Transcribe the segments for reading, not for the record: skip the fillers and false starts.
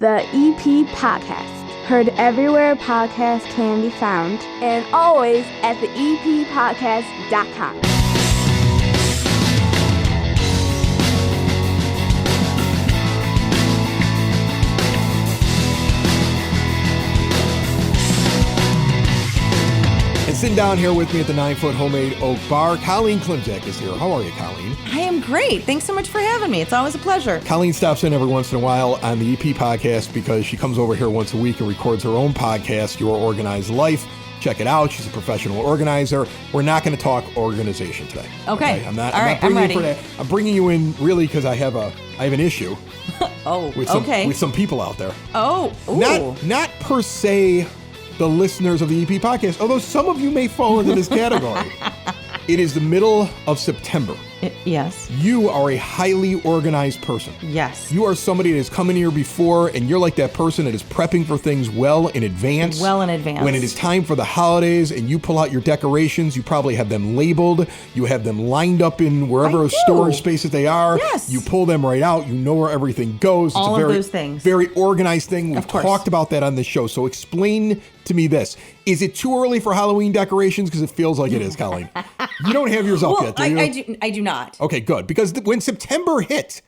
The EP Podcast. Heard everywhere podcasts can be found, and always at theeppodcast.com. And sitting down here with me at the 9-foot homemade oak bar, Colleen Klimczak is here. How are you, Colleen? I am great. Thanks so much for having me. It's always a pleasure. Colleen stops in every once in a while on the EP podcast because she comes over here once a week and records her own podcast, Your Organized Life. Check it out. She's a professional organizer. We're not going to talk organization today. Okay. I'm not bringing you for that. I'm bringing you in really because I have an issue. With some people out there. Not per se the listeners of the EP podcast, although some of you may fall into this category. It is the middle of September. Yes. You are a highly organized person. Yes. You are somebody that has come in here before, and you're like that person that is prepping for things well in advance. When it is time for the holidays and you pull out your decorations, you probably have them labeled. You have them lined up in wherever storage spaces they are. Yes. You pull them right out. You know where everything goes. All of those things. Very organized thing. We've Of course. talked about that on this show. So explain to me this. Is it too early for Halloween decorations? Because it feels like it is, Colleen. You don't have yours up yet, do you? I do not. Okay, good. Because when September hit,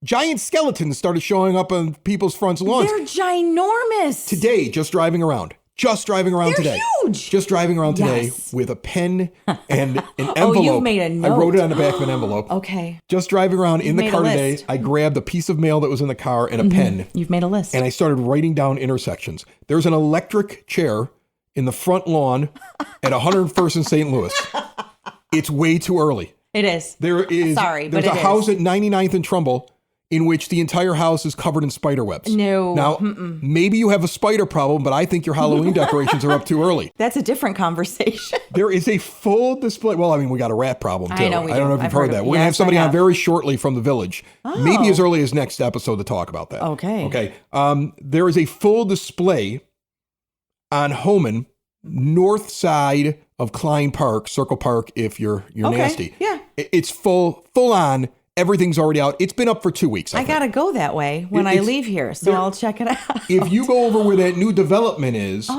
giant skeletons started showing up on people's front lawns. They're ginormous. Today, just driving around They're today. huge. Just driving around today Yes. with a pen and an envelope. You've made a note. I wrote it on the back of an envelope. Okay. Just driving around in the made car a today, list. I grabbed a piece of mail that was in the car and a pen. You've made a list. And I started writing down intersections. There's an electric chair in the front lawn at 101st and St. Louis. It's way too early. It is. There's a house at 99th and Trumbull in which the entire house is covered in spider webs. No. Now, maybe you have a spider problem, but I think your Halloween decorations are up too early. That's a different conversation. There is a full display. Well, I mean, we got a rat problem, too. I know we do. I don't know if you've I've heard heard that. of it. We're going to have Yes, somebody I on have. very shortly from the village. Maybe as early as next episode to talk about that. Okay. There is a full display on Homan, north side of Klein Park, Circle Park, if you're nasty. Yeah. It's full on. Everything's already out. It's been up for 2 weeks. I got to go that way when I leave here, so I'll check it out. If you go over where that new development is,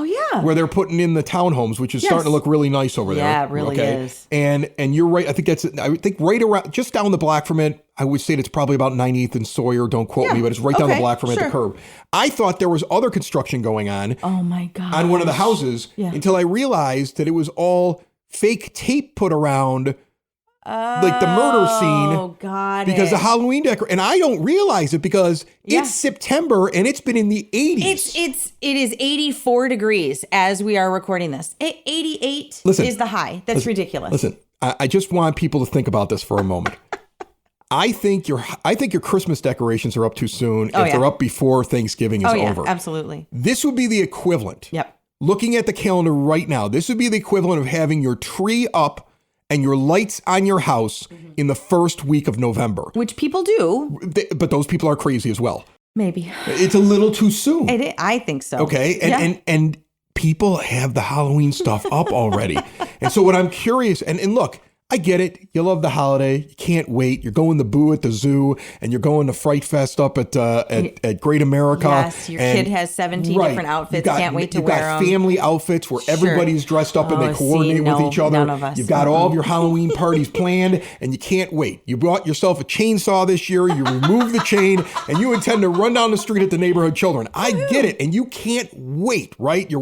where they're putting in the townhomes, which is starting to look really nice over there. Yeah, it really is. And you're right. I think right around, just down the block from it, I would say it's probably about 90th and Sawyer. Don't quote me, but it's right down the block from it at the curb. I thought there was other construction going on. Oh my God. On one of the houses until I realized that it was all fake tape put around like the murder scene. Oh God. Because the Halloween decor, and I don't realize it because it's September and it's been in the 80s. It is 84 degrees as we are recording this. 88 is the high. That's ridiculous. Listen, I just want people to think about this for a moment. I think your Christmas decorations are up too soon if they're up before Thanksgiving is over. Absolutely. This would be the equivalent. Yep. Looking at the calendar right now, this would be the equivalent of having your tree up and your lights on your house in the first week of November. Which people do. But those people are crazy as well. Maybe. It's a little too soon. I think so. Okay. And people have the Halloween stuff up already. And so what I'm curious, and look, I get it. You love the holiday. You can't wait. You're going to Boo at the zoo, and you're going to Fright Fest up at Great America. Yes, your kid has 17 different outfits. Can't wait to wear them. You've got family outfits where everybody's dressed up and they coordinate with each other. None of us. You've got all of your Halloween parties planned, and you can't wait. You bought yourself a chainsaw this year. You removed the chain, and you intend to run down the street at the neighborhood children. I get it, and you can't wait, right? You're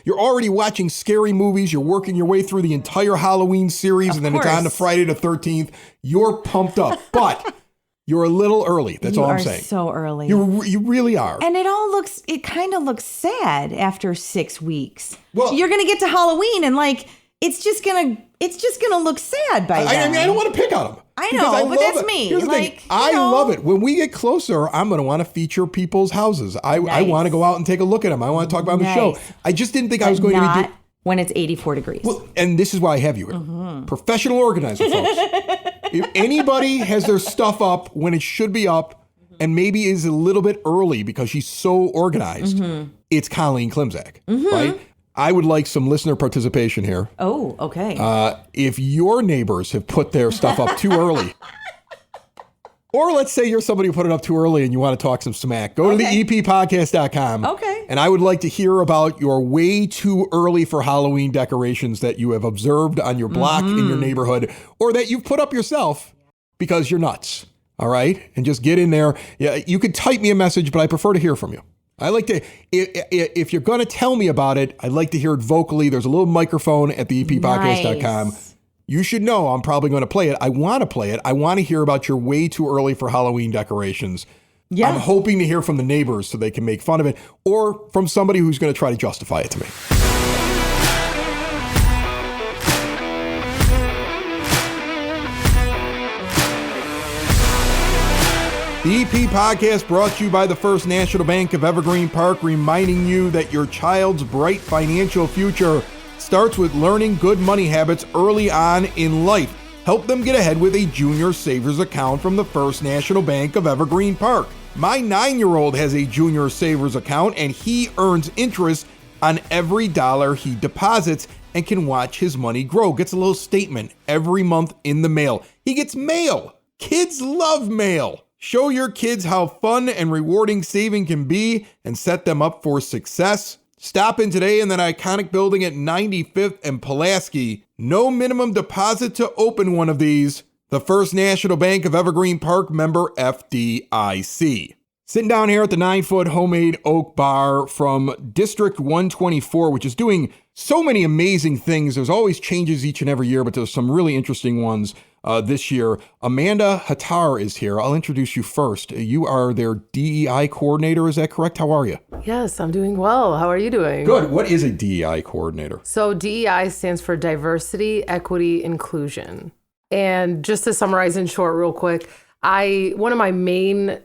already watching scary movies. You're working your way through the entire Halloween series, and then it's on to Friday the 13th. You're pumped up, but you're a little early. That's all I'm saying. You are so early. You really are. And it kind of looks sad after 6 weeks. Well, you're going to get to Halloween and it's just going to look sad by then. I mean, I don't want to pick on them. I know, but that's me. Here's the thing. I love it. When we get closer, I'm going to want to feature people's houses. I want to go out and take a look at them. I want to talk about them on the show. I just didn't think I was going to be when it's 84 degrees. Well, and this is why I have you here. Professional organizer, folks. If anybody has their stuff up when it should be up and maybe is a little bit early because she's so organized, it's Colleen Klimczak, right? I would like some listener participation here. Oh, okay. If your neighbors have put their stuff up too early, Or let's say you're somebody who put it up too early and you want to talk some smack. Go to the eppodcast.com. Okay. And I would like to hear about your way too early for Halloween decorations that you have observed on your block in your neighborhood or that you've put up yourself because you're nuts. All right? And just get in there. Yeah, you could type me a message, but I prefer to hear from you. I like to, if you're going to tell me about it, I'd like to hear it vocally. There's a little microphone at the eppodcast.com. Nice. You should know I'm probably going to play it. I want to play it. I want to hear about your way too early for Halloween decorations. Yeah. I'm hoping to hear from the neighbors so they can make fun of it or from somebody who's going to try to justify it to me. The EP Podcast brought to you by the First National Bank of Evergreen Park, reminding you that your child's bright financial future starts with learning good money habits early on in life. Help them get ahead with a junior savers account from the First National Bank of Evergreen Park. My 9-year-old has a junior savers account and he earns interest on every dollar he deposits and can watch his money grow. Gets a little statement every month in the mail. He gets mail. Kids love mail. Show your kids how fun and rewarding saving can be and set them up for success. Stop in today in that iconic building at 95th and Pulaski. No minimum deposit to open one of these. The First National Bank of Evergreen Park, member FDIC. Sitting down here at the 9-foot homemade oak bar from District 124, which is doing so many amazing things. There's always changes each and every year, but there's some really interesting ones this year. Amanda Hattar is here. I'll introduce you first. You are their DEI Coordinator. Is that correct? How are you? Yes, I'm doing well. How are you doing? Good. What is a DEI Coordinator? So DEI stands for Diversity, Equity, Inclusion. And just to summarize in short real quick, one of my main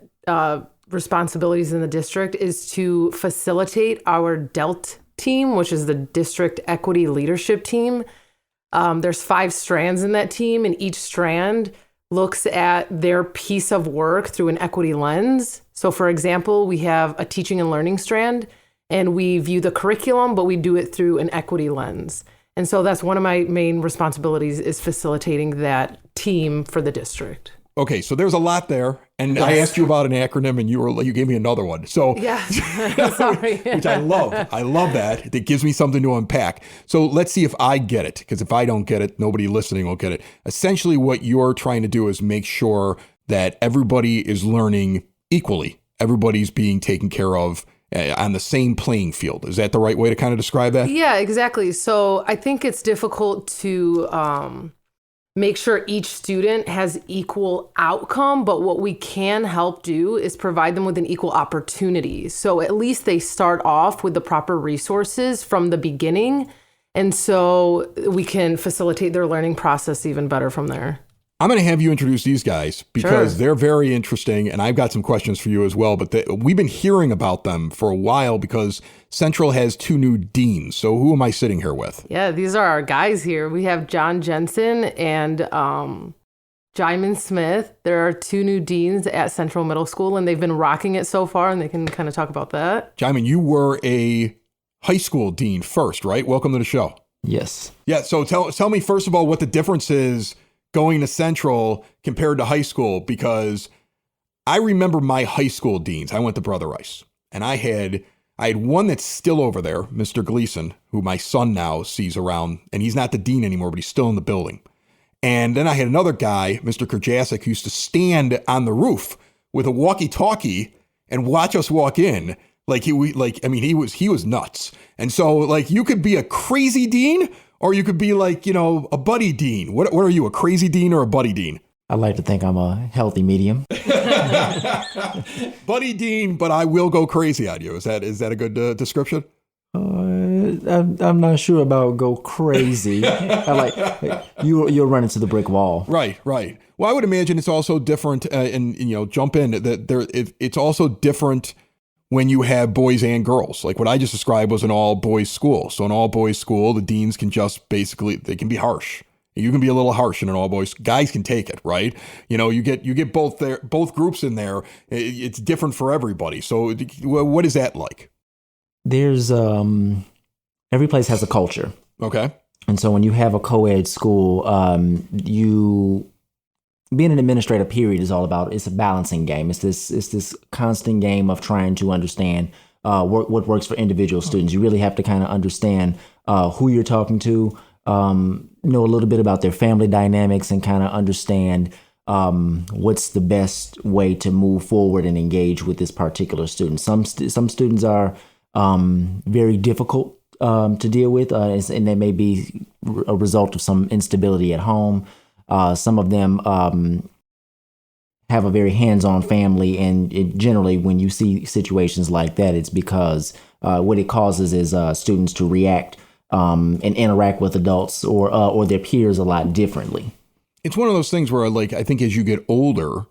responsibilities in the district is to facilitate our DELT team, which is the District Equity Leadership Team. There's 5 strands in that team, and each strand looks at their piece of work through an equity lens. So for example, we have a teaching and learning strand, and we view the curriculum, but we do it through an equity lens. And so that's one of my main responsibilities, is facilitating that team for the district. Okay, so there's a lot there, and yes. I asked you about an acronym, and you gave me another one. So yeah, sorry, which I love. I love that. It gives me something to unpack. So let's see if I get it, because if I don't get it, nobody listening will get it. Essentially, what you're trying to do is make sure that everybody is learning equally. Everybody's being taken care of on the same playing field. Is that the right way to kind of describe that? Yeah, exactly. So I think it's difficult to make sure each student has equal outcome, but what we can help do is provide them with an equal opportunity. So at least they start off with the proper resources from the beginning, and so we can facilitate their learning process even better from there. I'm going to have you introduce these guys because they're very interesting, and I've got some questions for you as well, but we've been hearing about them for a while because Central has 2 new deans. So who am I sitting here with? Yeah, these are our guys here. We have John Jensen and Jaimin Smith. There are 2 new deans at Central Middle School, and they've been rocking it so far, and they can kind of talk about that. Jaimin, you were a high school dean first, right? Welcome to the show. Yes. Yeah, so tell me first of all what the difference is going to Central compared to high school, because I remember my high school deans. I went to Brother Rice, and I had one that's still over there, Mr. Gleason, who my son now sees around, and he's not the dean anymore, but he's still in the building. And then I had another guy, Mr. Kerjasic, who used to stand on the roof with a walkie-talkie and watch us walk in. He was nuts. And so you could be a crazy dean, or you could be a buddy dean. What are you, a crazy dean or a buddy dean? I like to think I'm a healthy medium. Buddy dean, but I will go crazy on you. Is that a good description? I'm not sure about go crazy. You'll run into the brick wall. Right. Well, I would imagine it's also different, jump in. It's also different when you have boys and girls. Like what I just described was an all-boys school. So an all-boys school, the deans can just they can be harsh. You can be a little harsh in an all-boys. Guys can take it, right? You get both groups in there. It's different for everybody. So what is that like? There's every place has a culture. Okay. And so when you have a co-ed school, you being an administrator, period, is all about, it's a balancing game. It's this constant game of trying to understand what works for individual students. You really have to kind of understand who you're talking to, know a little bit about their family dynamics, and kind of understand what's the best way to move forward and engage with this particular student. Some students are very difficult to deal with, and they may be a result of some instability at home. Some of them have a very hands-on family, and generally when you see situations like that, it's because what it causes is students to react and interact with adults or their peers a lot differently. It's one of those things where, like, I think as you get older,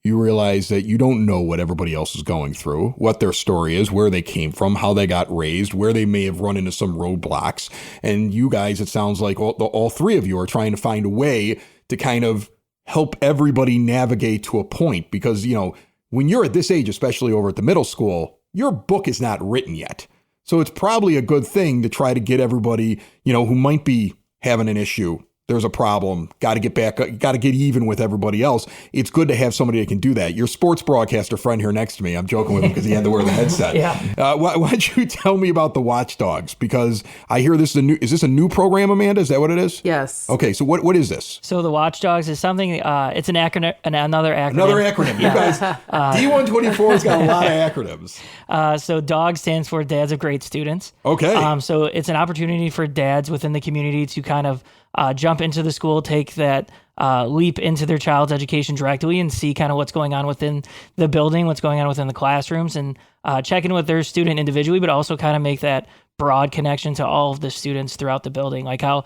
you realize that you don't know what everybody else is going through, what their story is, where they came from, how they got raised, where they may have run into some roadblocks. And you guys, it sounds like all three of you are trying to find a way to kind of help everybody navigate to a point, because, you know, when you're at this age, especially over at the middle school, your book is not written yet. So it's probably a good thing to try to get everybody, you know, who might be having an issue, there's a problem, got to get back, got to get even with everybody else. It's good to have somebody that can do that. Your sports broadcaster friend here next to me, I'm joking with him because he had to wear the headset. Yeah. Why don't you tell me about the Watchdogs? Because I hear is this a new program, Amanda? Is that what it is? Yes. Okay, so what is this? So the Watchdogs is something, it's an acronym, another acronym. Another acronym. You guys, D124's got a lot of acronyms. So DOG stands for Dads of Great Students. Okay. So it's an opportunity for dads within the community to kind of jump into the school, take that leap into their child's education directly, and see kind of what's going on within the building, what's going on within the classrooms, and check in with their student individually, but also kind of make that broad connection to all of the students throughout the building. Like how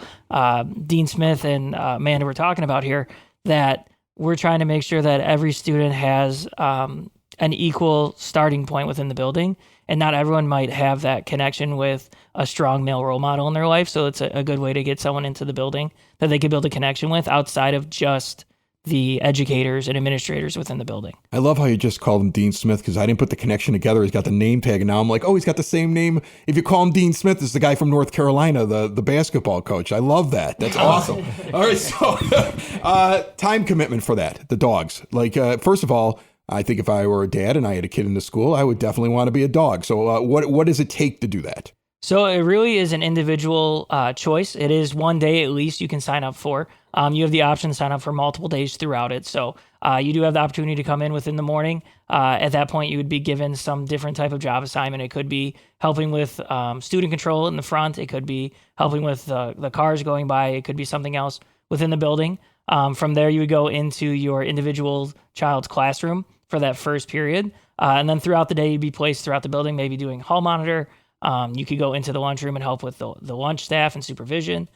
Dean Smith and Amanda were talking about here, that we're trying to make sure that every student has an equal starting point within the building, and not everyone might have that connection with a strong male role model in their life. So it's a good way to get someone into the building that they can build a connection with outside of just the educators and administrators within the building. I love how you just called him Dean Smith, because I didn't put the connection together. He's got the name tag, and now I'm like, oh, he's got the same name. If you call him Dean Smith, it's the guy from North Carolina, the basketball coach. I love that. That's awesome. All right, so time commitment for that, the dogs. Like, first of all, I think if I were a dad and I had a kid in the school, I would definitely want to be a dog. So what does it take to do that? So it really is an individual choice. It is one day at least you can sign up for. You have the option to sign up for multiple days throughout it. So you do have the opportunity to come in within the morning. At that point, you would be given some different type of job assignment. It could be helping with student control in the front. It could be helping with the cars going by. It could be something else within the building. From there, you would go into your individual child's classroom for that first period. And then throughout the day, you'd be placed throughout the building, maybe doing hall monitor. You could go into the lunchroom and help with the lunch staff and supervision.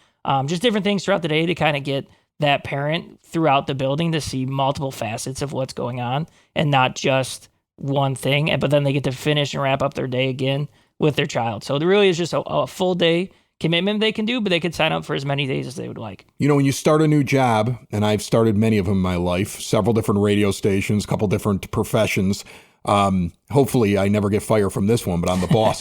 Just different things throughout the day to kind of get that parent throughout the building to see multiple facets of what's going on and not just one thing. But then they get to finish and wrap up their day again with their child. So there really is just a full day commitment they can do, but they could sign up for as many days as they would like. You know, when you start a new job, and I've started many of them in my life, several different radio stations, a couple different professions. Hopefully I never get fired from this one, but I'm the boss.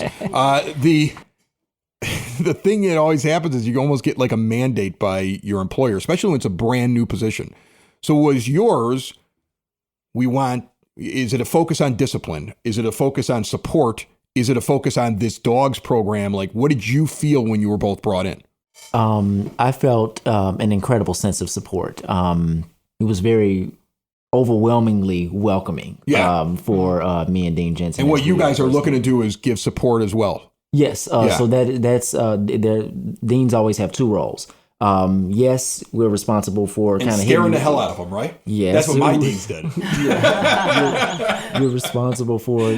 The thing that always happens is you almost get like a mandate by your employer, especially when it's a brand new position. So was yours, is it a focus on discipline? Is it a focus on support? Is it a focus on this dogs program? Like, what did you feel when you were both brought in? I felt an incredible sense of support. It was very overwhelmingly welcoming for me and Dean Jensen. And what you guys are looking to do is give support as well. Yes. So that's deans always have two roles. Yes, we're responsible for kind of scaring the hell out of them, right? Yes. That's what my deans did. You're responsible for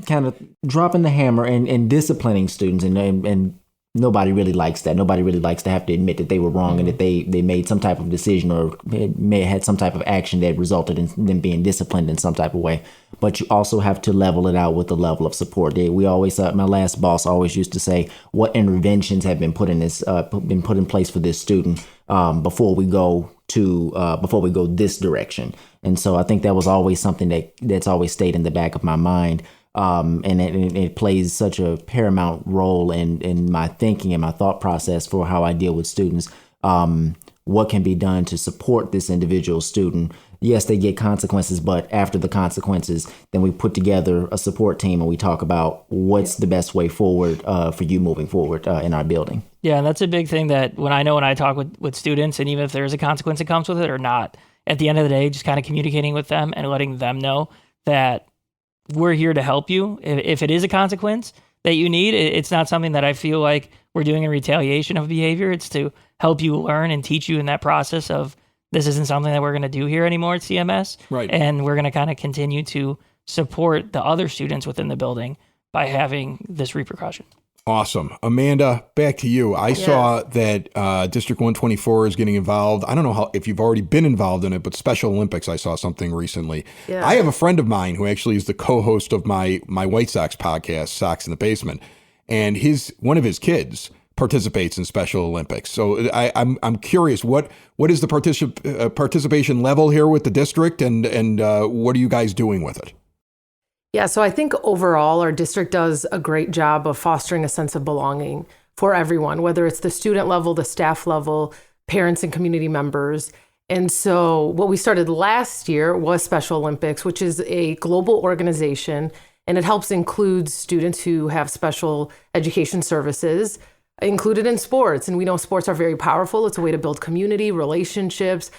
kind of dropping the hammer and disciplining students, and nobody really likes that. Nobody really likes to have to admit that they were wrong and that they made some type of decision or may have had some type of action that resulted in them being disciplined in some type of way. But you also have to level it out with the level of support. My last boss always used to say, what interventions have been put in place for this student before we go this direction. And so I think that was always something that's always stayed in the back of my mind. And it plays such a paramount role in my thinking and my thought process for how I deal with students. What can be done to support this individual student yes, they get consequences, but after the consequences, then we put together a support team and we talk about what's the best way forward for you moving forward in our building. Yeah, and that's a big thing that when I talk with students, and even if there's a consequence that comes with it or not, at the end of the day, just kind of communicating with them and letting them know that we're here to help you. If it is a consequence that you need, it's not something that I feel like we're doing in retaliation of behavior. It's to help you learn and teach you in that process of this isn't something that we're going to do here anymore at CMS. Right. And we're going to kind of continue to support the other students within the building by having this repercussion. Awesome. Amanda, back to you. I saw that District 124 is getting involved. I don't know if you've already been involved in it, but Special Olympics, I saw something recently. Yeah. I have a friend of mine who actually is the co-host of my White Sox podcast, Sox in the Basement, and one of his kids participates in Special Olympics. So I'm curious, what is the participation level here with the district, and what are you guys doing with it? Yeah, so I think overall our district does a great job of fostering a sense of belonging for everyone, whether it's the student level, the staff level, parents and community members. And so what we started last year was Special Olympics, which is a global organization, and it helps include students who have special education services included in sports. And we know sports are very powerful. It's a way to build community, relationships,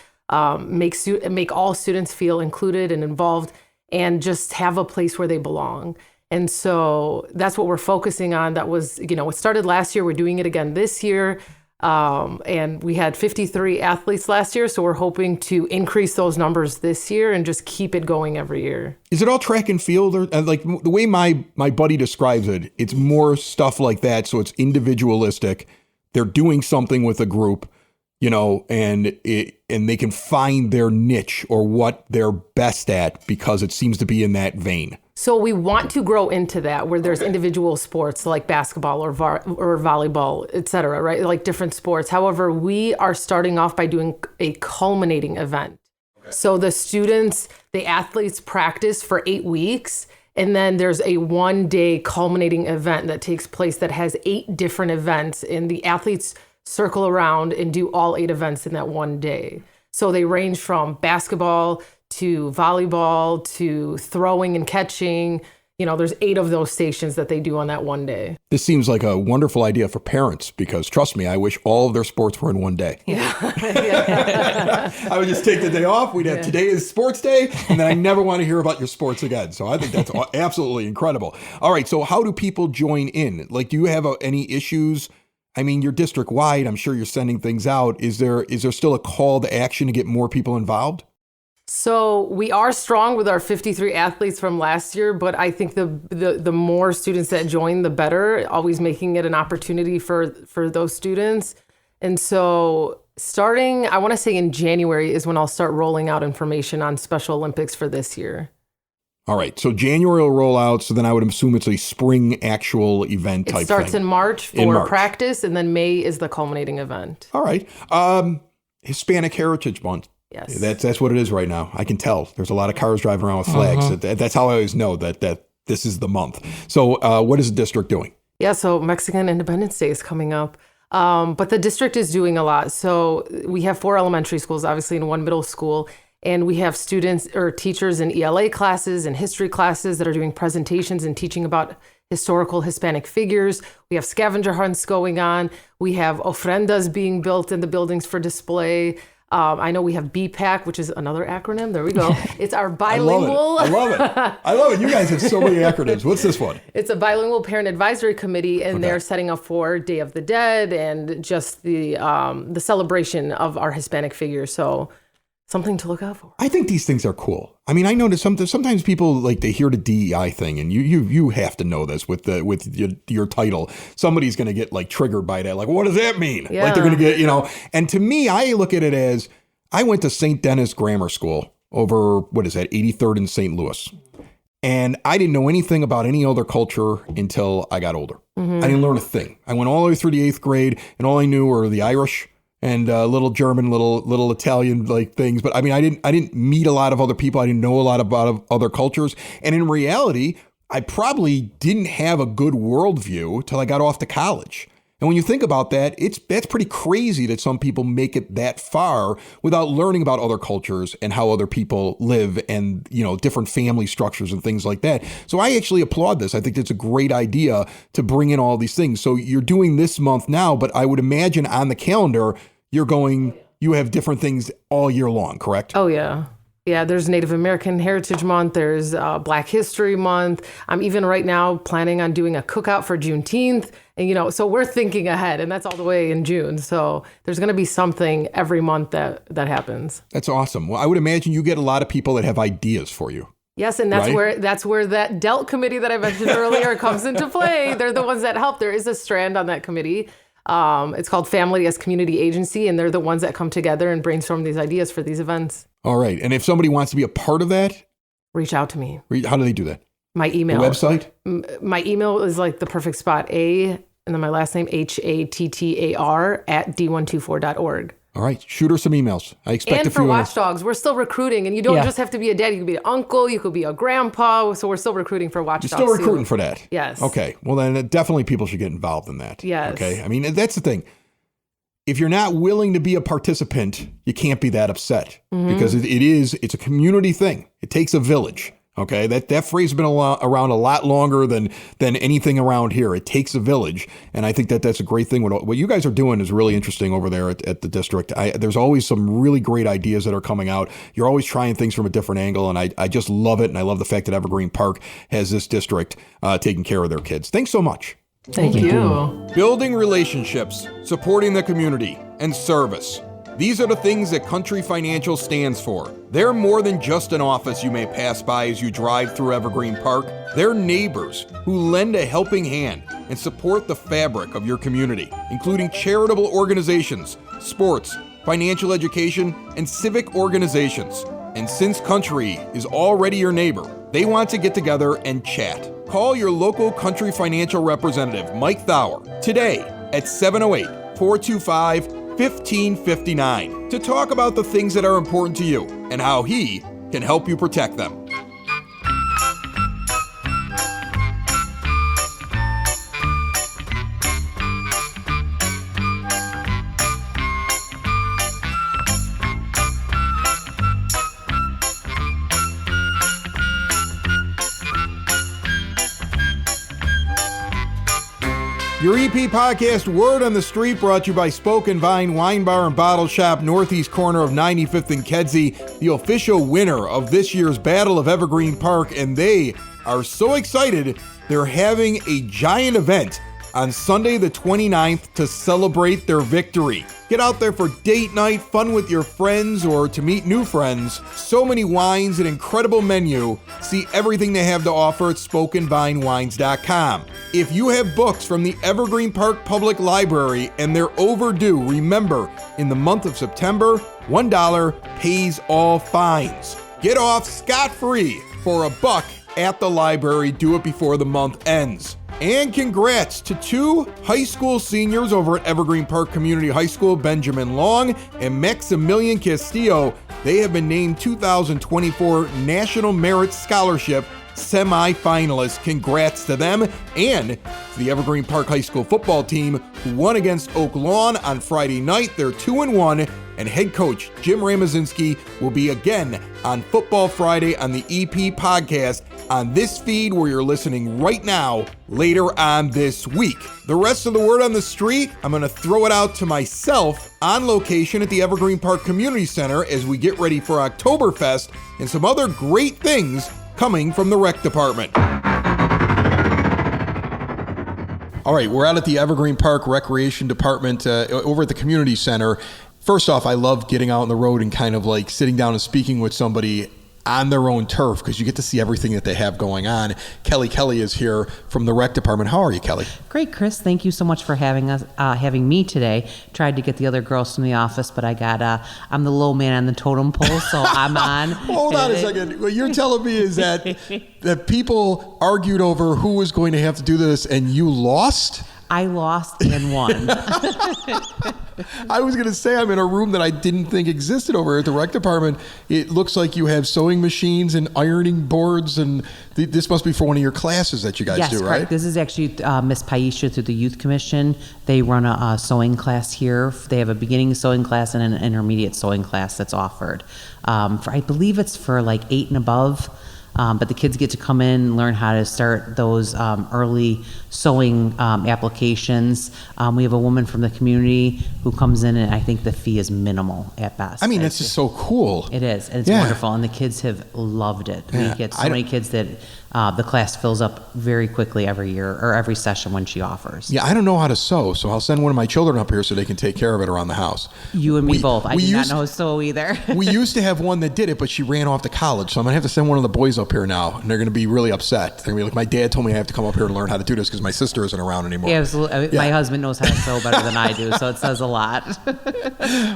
make all students feel included and involved, and just have a place where they belong. And so that's what we're focusing on. That was, it started last year. We're doing it again this year. And we had 53 athletes last year. So we're hoping to increase those numbers this year and just keep it going every year. Is it all track and field? Or like the way my buddy describes it, it's more stuff like that. So it's individualistic. They're doing something with a group, and they can find their niche or what they're best at because it seems to be in that vein. So we want to grow into that where there's individual sports like basketball or volleyball, et cetera, right? Like different sports. However, we are starting off by doing a culminating event. Okay. So the athletes practice for 8 weeks, and then there's a 1-day culminating event that takes place that has 8 different events, and the athletes circle around and do all 8 events in that one day. So they range from basketball to volleyball to throwing and catching. There's 8 of those stations that they do on that one day. This seems like a wonderful idea for parents because, trust me, I wish all of their sports were in one day. Yeah. I would just take the day off. We'd have today is sports day, and then I never want to hear about your sports again. So I think that's absolutely incredible. All right, so how do people join in? Like, do you have any issues? I mean, you're district wide. I'm sure you're sending things out. Is there still a call to action to get more people involved? So we are strong with our 53 athletes from last year, but I think the more students that join, the better, always making it an opportunity for those students. And so starting, I want to say in January is when I'll start rolling out information on Special Olympics for this year. All right. So January will roll out. So then I would assume it's a spring actual event type thing. It starts in March for practice, and then May is the culminating event. All right. Hispanic Heritage Month. Yes. That's what it is right now. I can tell. There's a lot of cars driving around with flags. That's how I always know that this is the month. So what is the district doing? Yeah, so Mexican Independence Day is coming up. But the district is doing a lot. So we have 4 elementary schools, obviously, and 1 middle school. And we have students or teachers in ELA classes and history classes that are doing presentations and teaching about historical Hispanic figures. We have scavenger hunts going on. We have ofrendas being built in the buildings for display. I know we have BPAC, which is another acronym. There we go. It's our bilingual. I love it. You guys have so many acronyms. What's this one? It's a bilingual parent advisory committee, and they're setting up for Day of the Dead and just the celebration of our Hispanic figures. So something to look out for. I think these things are cool. I mean, I notice sometimes people like they hear the DEI thing, and you have to know this with your title. Somebody's going to get like triggered by that. Like, what does that mean? Yeah. Like they're going to get, And to me, I look at it as I went to St. Denis Grammar School over 83rd in St. Louis, and I didn't know anything about any other culture until I got older. Mm-hmm. I didn't learn a thing. I went all the way through the 8th grade, and all I knew were the Irish and little German, little Italian like things. But I mean, I didn't meet a lot of other people. I didn't know a lot about other cultures. And in reality, I probably didn't have a good worldview till I got off to college. And when you think about that, that's pretty crazy that some people make it that far without learning about other cultures and how other people live and, different family structures and things like that. So I actually applaud this. I think it's a great idea to bring in all these things. So you're doing this month now, but I would imagine on the calendar, you have different things all year long, correct? Oh, yeah. Yeah, there's Native American Heritage Month. There's Black History Month. I'm even right now planning on doing a cookout for Juneteenth. And, so we're thinking ahead, and that's all the way in June. So there's going to be something every month that happens. That's awesome. Well, I would imagine you get a lot of people that have ideas for you. Yes, and that's where that DELT committee that I mentioned earlier comes into play. They're the ones that help. There is a strand on that committee. It's called Family as Community Agency, and they're the ones that come together and brainstorm these ideas for these events. All right. And if somebody wants to be a part of that, reach out to me. How do they do that? My email. The website? My email is like the perfect spot, and then my last name, Hattar @d124.org. All right. Shoot her some emails. I expect and a few. And for Watchdogs, we're still recruiting. And you don't just have to be a dad. You can be an uncle. You could be a grandpa. So we're still recruiting for Watchdogs. You're still recruiting for that? Yes. Okay. Well, then definitely people should get involved in that. Yes. Okay. I mean, that's the thing. If you're not willing to be a participant, you can't be that upset because it's a community thing. It takes a village. Okay, that phrase has been around a lot longer than anything around here. It takes a village, and I think that's a great thing. What you guys are doing is really interesting over there at the district. There's always some really great ideas that are coming out. You're always trying things from a different angle, and I just love it, and I love the fact that Evergreen Park has this district taking care of their kids. Thanks so much. Thank you. Building relationships, supporting the community, and service. These are the things that Country Financial stands for. They're more than just an office you may pass by as you drive through Evergreen Park. They're neighbors who lend a helping hand and support the fabric of your community, including charitable organizations, sports, financial education, and civic organizations. And since Country is already your neighbor, they want to get together and chat. Call your local Country Financial representative, Mike Thauer, today at 708-425-1559 to talk about the things that are important to you and how he can help you protect them. Your EP podcast, Word on the Street, brought to you by Spoke and Vine Wine Bar and Bottle Shop, northeast corner of 95th and Kedzie, the official winner of this year's Battle of Evergreen Park. And they are so excited, they're having a giant event on Sunday the 29th to celebrate their victory. Get out there for date night, fun with your friends, or to meet new friends. So many wines, an incredible menu. See everything they have to offer at spokenvinewines.com. If you have books from the Evergreen Park Public Library and they're overdue, remember, in the month of September, $1 pays all fines. Get off scot-free for $1 at the library. Do it before the month ends. And congrats to 2 high school seniors over at Evergreen Park Community High School, Benjamin Long and Maximilian Castillo. They have been named 2024 National Merit Scholarship semi-finalists. Congrats to them and to the Evergreen Park High School football team who won against Oak Lawn on Friday night. They're 2-1, and head coach Jim Ramazinski will be again on Football Friday on the EP podcast on this feed where you're listening right now later on this week. The rest of the word on the street, I'm going to throw it out to myself on location at the Evergreen Park Community Center as we get ready for Oktoberfest and some other great things coming from the rec department. All right, we're out at the Evergreen Park Recreation Department over at the Community Center. First off, I love getting out on the road and kind of like sitting down and speaking with somebody on their own turf because you get to see everything that they have going on. Kelly is here from the rec department. How are you, Kelly? Great, Chris. Thank you so much for having me today. Tried to get the other girls from the office, but I'm the low man on the totem pole, so I'm on. Hold on a second. What you're telling me is that people argued over who was going to have to do this and you lost? I lost and won. I was going to say I'm in a room that I didn't think existed over here at the rec department. It looks like you have sewing machines and ironing boards, and this must be for one of your classes that you guys do, right? Correct. This is actually Miss Paisha through the Youth Commission. They run a sewing class here. They have a beginning sewing class and an intermediate sewing class that's offered. I believe it's for like 8 and above. But the kids get to come in and learn how to start those early sewing applications. We have a woman from the community who comes in, and I think the fee is minimal at best. I mean, that's just so cool. It is, and it's wonderful, and the kids have loved it. We get so many kids that the class fills up very quickly every year or every session when she offers. Yeah, I don't know how to sew, so I'll send one of my children up here so they can take care of it around the house. You and me both. I do not know how to sew either. We used to have one that did it, but she ran off to college, so I'm going to have to send one of the boys up here now, and they're going to be really upset. They're going to be like, my dad told me I have to come up here and learn how to do this because my sister isn't around anymore. Yeah, absolutely. My husband knows how to sew better than I do, so it says a lot.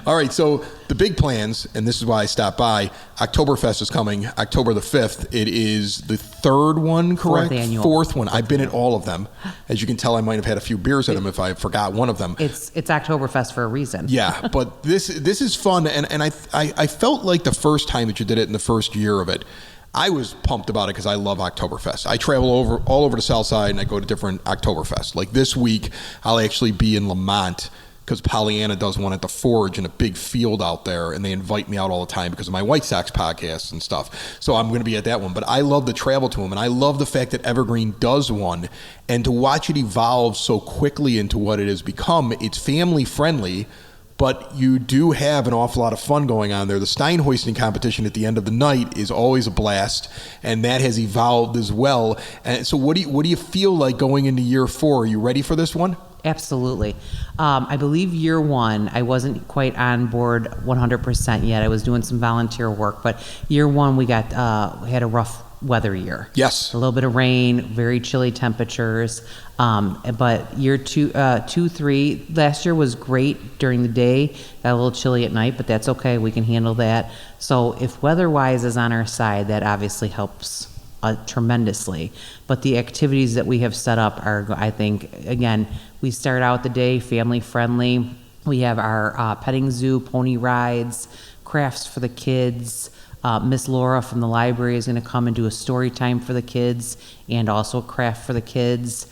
All right, so the big plans, and this is why I stopped by, Oktoberfest is coming October the 5th. It is the third one, correct? Fourth one. I've been at all of them. As you can tell, I might have had a few beers at them if I forgot one of them. It's Oktoberfest for a reason. Yeah, but this is fun, and I felt like the first time that you did it in the first year of it, I was pumped about it because I love Oktoberfest. I travel all over the South Side, and I go to different Oktoberfest. Like this week, I'll actually be in Lamont because Pollyanna does one at the Forge in a big field out there, and they invite me out all the time because of my White Sox podcasts and stuff. So I'm going to be at that one. But I love the travel to them, and I love the fact that Evergreen does one, and to watch it evolve so quickly into what it has become. It's family friendly, but you do have an awful lot of fun going on there. The Stein hoisting competition at the end of the night is always a blast, and that has evolved as well. And so what do you feel like going into year 4? Are you ready for this one? Absolutely. I believe year 1, I wasn't quite on board 100% yet. I was doing some volunteer work, but year 1 we had a rough weather year. Yes. A little bit of rain, very chilly temperatures. But year 2, 3, last year was great during the day. Got a little chilly at night, but that's okay. We can handle that. So if weather-wise is on our side, that obviously helps tremendously. But the activities that we have set up are, I think, again, we start out the day family friendly. We have our petting zoo, pony rides, crafts for the kids. Miss Laura from the library is going to come and do a story time for the kids and also a craft for the kids.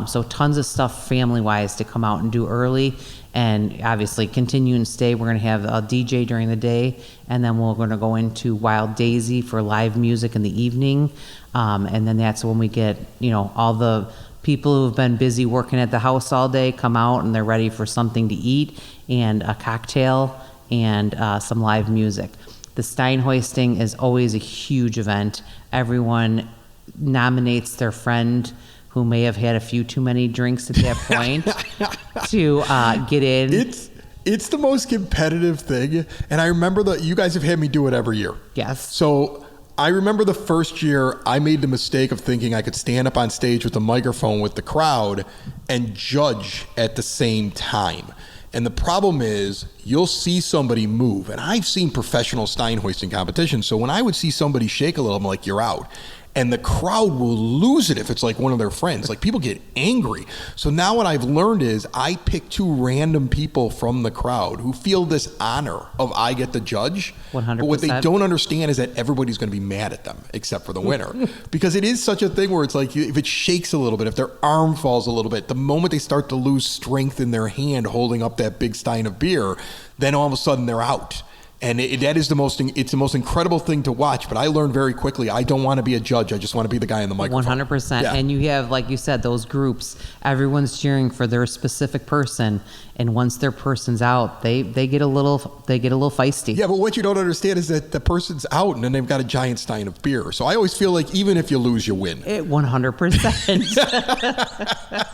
So tons of stuff family-wise to come out and do early, and obviously continue and stay. We're going to have a DJ during the day, and then we're going to go into Wild Daisy for live music in the evening. And then that's when we get, all the people who have been busy working at the house all day come out and they're ready for something to eat and a cocktail and some live music. The Stein hoisting is always a huge event. Everyone nominates their friend who may have had a few too many drinks at that point to get in. It's the most competitive thing, and I remember that you guys have had me do it every year. Yes. So I remember the first year I made the mistake of thinking I could stand up on stage with the microphone with the crowd and judge at the same time. And the problem is you'll see somebody move, and I've seen professional Stein hoisting competitions, so when I would see somebody shake a little, I'm like, you're out. And the crowd will lose it if it's like one of their friends. Like, people get angry. So now what I've learned is I pick 2 random people from the crowd who feel this honor of I get to judge. 100%. But what they don't understand is that everybody's going to be mad at them except for the winner. Because it is such a thing where it's like, if it shakes a little bit, if their arm falls a little bit, the moment they start to lose strength in their hand holding up that big stein of beer, then all of a sudden they're out. And it's the most incredible thing to watch. But I learned very quickly, I don't want to be a judge. I just want to be the guy in the microphone. 100%. Yeah. And you have, like you said, those groups. Everyone's cheering for their specific person. And once their person's out, they get a little feisty. Yeah, but what you don't understand is that the person's out and then they've got a giant stein of beer. So I always feel like even if you lose, you win. 100%.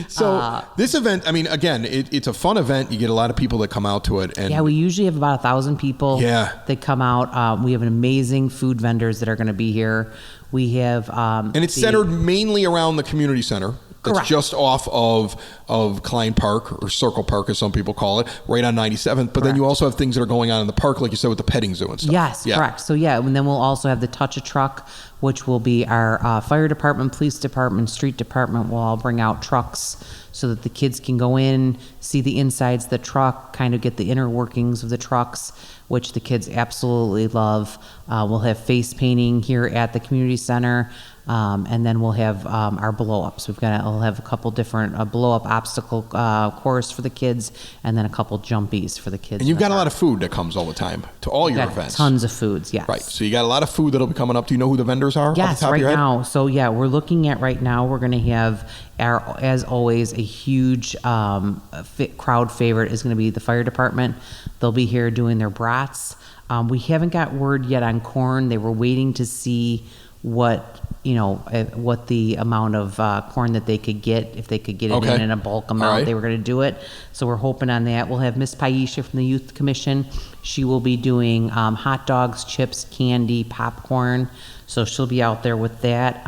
So this event, I mean, again, it's a fun event. You get a lot of people that come out to it. And yeah, we usually have about 1,000 people that come out. We have amazing food vendors that are going to be here. We have... and it's centered mainly around the community center. That's Correct. just off of Klein Park, or Circle Park as some people call it, right on 97th. But then you also have things that are going on in the park, like you said, with the petting zoo and stuff. Yes, correct. So and then we'll also have the Touch a Truck, which will be our fire department, police department, street department will all bring out trucks so that the kids can go in, see the insides of the truck, kind of get the inner workings of the trucks, which the kids absolutely love. We'll have face painting here at the community center. And then we'll have our blow-ups. We'll have a couple different blow-up obstacle course for the kids, and then a couple jumpies for the kids. And you've got a lot of food that comes all the time to all your events. Tons of foods, yes. Right. So you got a lot of food that'll be coming up. Do you know who the vendors are? Yes, off the top right of your head? now. So we're looking at right now. We're going to have as always, a huge crowd favorite is going to be the fire department. They'll be here doing their brats. We haven't got word yet on corn. They were waiting to see what the amount of corn that they could get, if they could get it in a bulk amount, right. They were going to do it. So we're hoping on that. We'll have Miss Paisha from the Youth Commission. She will be doing hot dogs, chips, candy, popcorn. So she'll be out there with that.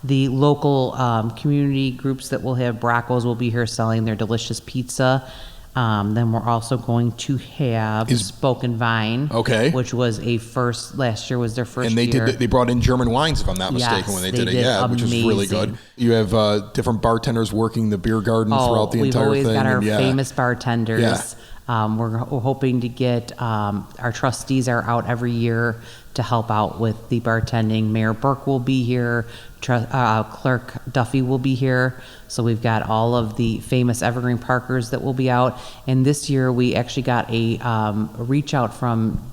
The local community groups that will have Bracco's will be here selling their delicious pizza. Then we're also going to have Spoken Vine, which was last year was their first year. And they brought in German wines, if I'm not mistaken, when they did it. Which was really good. You have different bartenders working the beer garden throughout the entire thing. We've always got our famous bartenders. Yeah. We're hoping to get our trustees are out every year to help out with the bartending. Mayor Burke will be here. Clerk Duffy will be here. So we've got all of the famous Evergreen Parkers that will be out. And this year we actually got a reach out from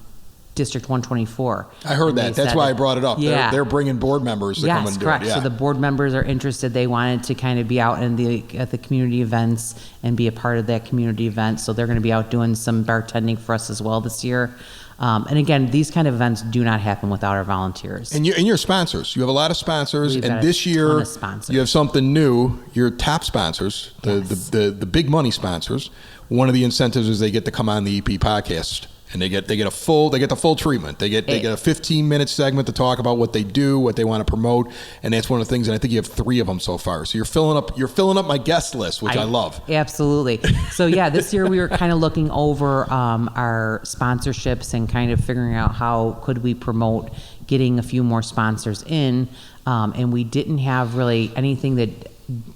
District 124. I heard that. That's why I brought it up. Yeah. They're bringing board members to come and do correct. it. Yeah. So the board members are interested. They wanted to kind of be out at the community events and be a part of that community event. So they're going to be out doing some bartending for us as well this year. And again, these kind of events do not happen without our volunteers. And your sponsors. You have a lot of sponsors. And this year, you have something new. Your top sponsors, the big money sponsors, one of the incentives is they get to come on the EP podcast. And they get the full treatment. They get a 15-minute segment to talk about what they do, what they want to promote, and that's one of the things. And I think you have 3 of them so far. So you're filling up my guest list, which I love. Absolutely. So this year we were kind of looking over our sponsorships and kind of figuring out how could we promote getting a few more sponsors in, and we didn't have really anything that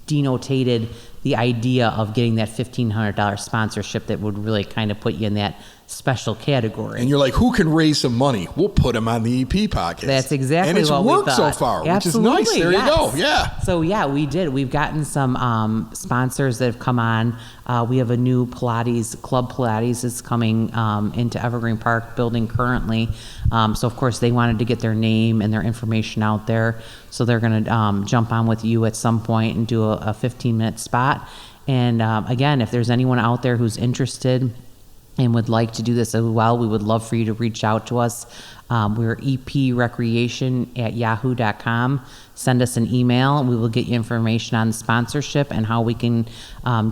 denotated the idea of getting that $1,500 sponsorship that would really kind of put you in that special category. And you're like, who can raise some money? We'll put them on the EP podcast. That's exactly and it's what worked we thought. so far, Absolutely, which is nice. There you go. Yeah. So we did. We've gotten some sponsors that have come on. We have a new Club Pilates that's coming into Evergreen Park building currently. So of course they wanted to get their name and their information out there. So they're going to jump on with you at some point and do a 15-minute spot. And again, if there's anyone out there who's interested and would like to do this as well, we would love for you to reach out to us. We're eprecreation@yahoo.com. Send us an email and we will get you information on sponsorship and how we can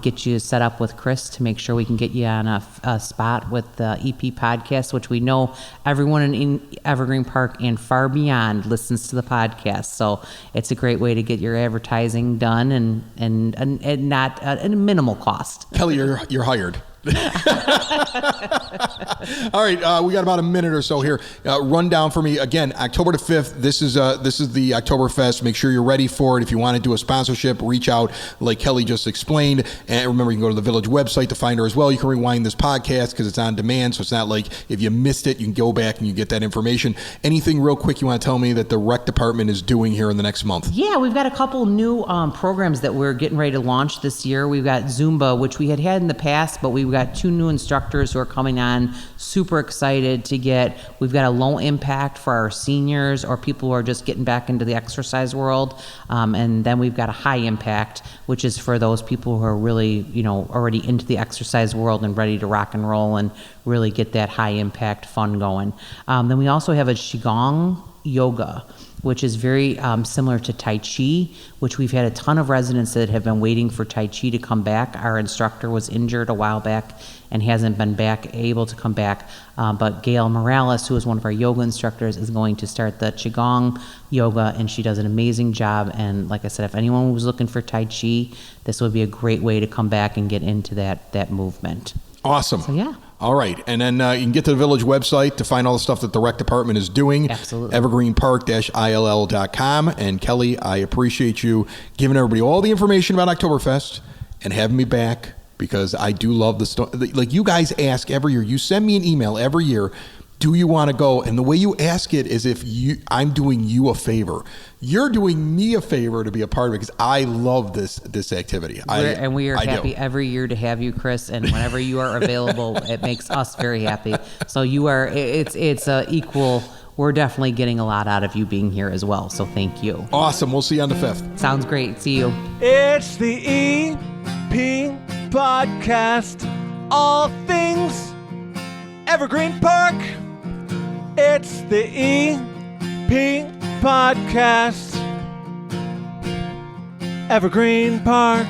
get you set up with Chris to make sure we can get you on a spot with the EP podcast, which we know everyone in Evergreen Park and far beyond listens to the podcast. So it's a great way to get your advertising done and not at a minimal cost. Kelly, you're hired. All right, we got about a minute or so here. Run down for me again. October the 5th. This is the Oktoberfest. Make sure you're ready for it. If you want to do a sponsorship, reach out like Kelly just explained. And remember, you can go to the Village website to find her as well. You can rewind this podcast because it's on demand, so it's not like if you missed it, you can go back and you get that information. Anything real quick you want to tell me that the rec department is doing here in the next month? Yeah, we've got a couple new programs that we're getting ready to launch this year. We've got Zumba, which we had in the past, but we've got 2 new instructors who are coming on. Super excited to get. We've got a low impact for our seniors or people who are just getting back into the exercise world, and then we've got a high impact, which is for those people who are really, already into the exercise world and ready to rock and roll and really get that high impact fun going. Then we also have a Qigong yoga, which is very similar to Tai Chi, which we've had a ton of residents that have been waiting for Tai Chi to come back. Our instructor was injured a while back and hasn't been able to come back. But Gail Morales, who is one of our yoga instructors, is going to start the Qigong yoga, and she does an amazing job. And like I said, if anyone was looking for Tai Chi, this would be a great way to come back and get into that movement. Awesome. So, yeah. All right. And then you can get to the Village website to find all the stuff that the rec department is doing. Absolutely. evergreenpark-ill.com. And Kelly, I appreciate you giving everybody all the information about Oktoberfest and having me back, because I do love the story. Like, you guys ask every year. You send me an email every year. Do you want to go? And the way you ask it is if I'm doing you a favor. You're doing me a favor to be a part of it, because I love this activity. We are happy every year to have you, Chris. And whenever you are available, it makes us very happy. So you are. It's equal. We're definitely getting a lot out of you being here as well. So thank you. Awesome. We'll see you on the 5th. Sounds great. See you. It's the EP Podcast. All things Evergreen Park. It's the EP Podcast. Evergreen Park.